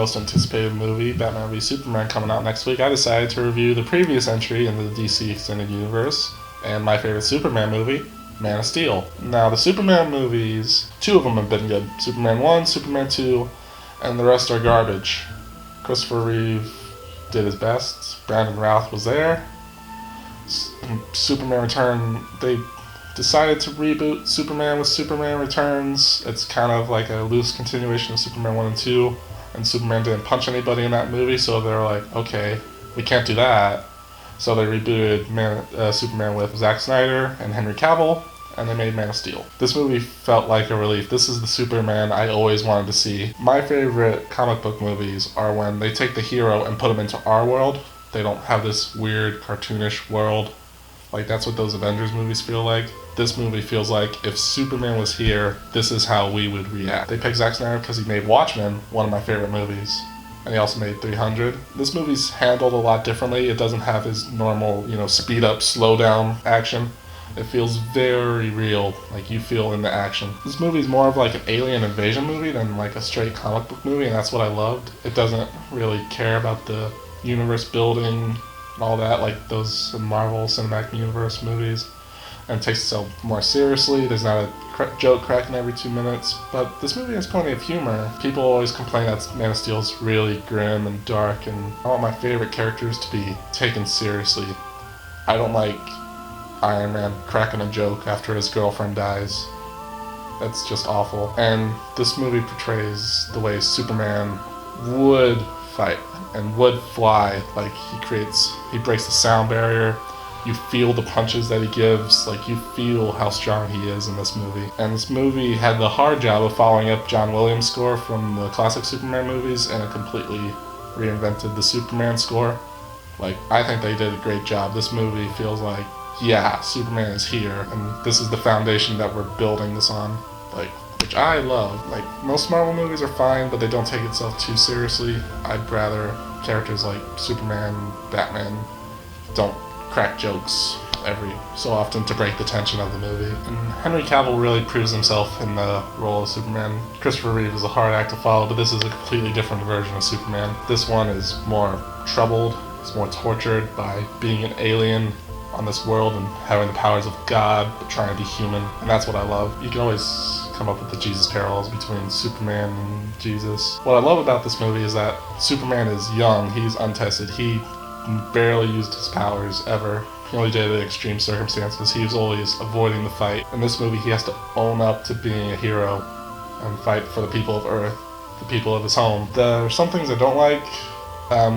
most anticipated movie, Batman v Superman, coming out next week, I decided to review the previous entry in the DC Extended Universe and my favorite Superman movie, Man of Steel. Now, the Superman movies, 2 of them have been good. Superman 1, Superman 2, and the rest are garbage. Christopher Reeve did his best. Brandon Routh was there. Superman Return, they decided to reboot Superman with Superman Returns. It's kind of like a loose continuation of Superman 1 and 2, and Superman didn't punch anybody in that movie, so they're like, okay, we can't do that. So they rebooted Superman with Zack Snyder and Henry Cavill, and they made Man of Steel. This movie felt like a relief. This is the Superman I always wanted to see. My favorite comic book movies are when they take the hero and put him into our world. They don't have this weird cartoonish world. Like, that's what those Avengers movies feel like. This movie feels like if Superman was here, this is how we would react. They picked Zack Snyder because he made Watchmen, one of my favorite movies. And he also made 300. This movie's handled a lot differently. It doesn't have his normal, speed up, slow down action. It feels very real, like you feel in the action. This movie's more of like an alien invasion movie than like a straight comic book movie, and that's what I loved. It doesn't really care about the universe building and all that, like those Marvel Cinematic Universe movies, and takes itself more seriously. There's not a joke cracking every 2 minutes, but this movie has plenty of humor. People always complain that Man of Steel's really grim and dark, and I want my favorite characters to be taken seriously. I don't like Iron Man cracking a joke after his girlfriend dies. That's just awful. And this movie portrays the way Superman would fight and would fly. Like, he breaks the sound barrier. You feel the punches that he gives. Like, you feel how strong he is in this movie. And this movie had the hard job of following up John Williams' score from the classic Superman movies, and it completely reinvented the Superman score. Like, I think they did a great job. This movie feels like, yeah, Superman is here, and this is the foundation that we're building this on, which I love. Like, most Marvel movies are fine, but they don't take itself too seriously. I'd rather characters like Superman, Batman don't crack jokes every so often to break the tension of the movie. And Henry Cavill really proves himself in the role of Superman. Christopher Reeve is a hard act to follow, but this is a completely different version of Superman. This one is more troubled, it's more tortured by being an alien on this world and having the powers of God but trying to be human, and that's what I love. You can always come up with the Jesus parallels between Superman and Jesus. What I love about this movie is that Superman is young, he's untested, he barely used his powers ever. He only did it in extreme circumstances. He was always avoiding the fight. In this movie, he has to own up to being a hero and fight for the people of Earth, the people of his home. There are some things I don't like.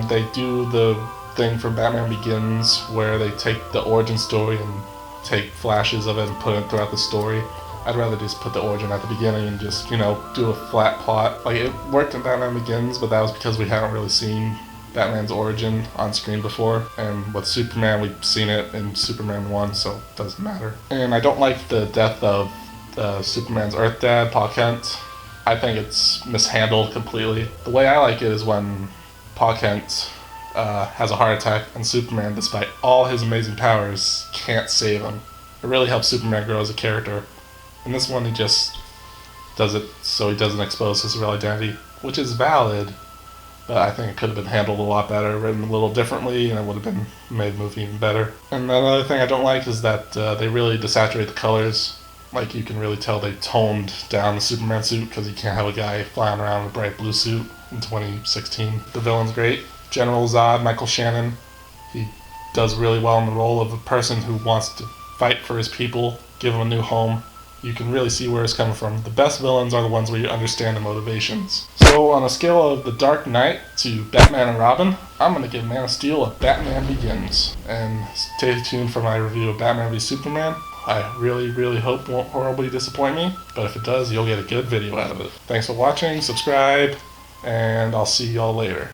They do the thing from Batman Begins where they take the origin story and take flashes of it and put it throughout the story. I'd rather just put the origin at the beginning and just, do a flat plot. Like, it worked in Batman Begins, but that was because we hadn't really seen Batman's origin on screen before, and with Superman we've seen it in Superman 1, so it doesn't matter. And I don't like the death of Superman's Earth dad, Pa Kent. I think it's mishandled completely. The way I like it is when Pa Kent has a heart attack and Superman, despite all his amazing powers, can't save him. It really helps Superman grow as a character. In this one, he just does it so he doesn't expose his real identity, which is valid, but I think it could have been handled a lot better, written a little differently, and it would have been made the movie even better. And another thing I don't like is that they really desaturate the colors. Like, you can really tell they toned down the Superman suit because you can't have a guy flying around in a bright blue suit in 2016. The villain's great. General Zod, Michael Shannon, he does really well in the role of a person who wants to fight for his people, give them a new home. You can really see where it's coming from. The best villains are the ones where you understand the motivations. So on a scale of The Dark Knight to Batman and Robin, I'm going to give Man of Steel a Batman Begins. And stay tuned for my review of Batman v Superman. I really, really hope it won't horribly disappoint me, but if it does, you'll get a good video out of it. Thanks for watching, subscribe, and I'll see y'all later.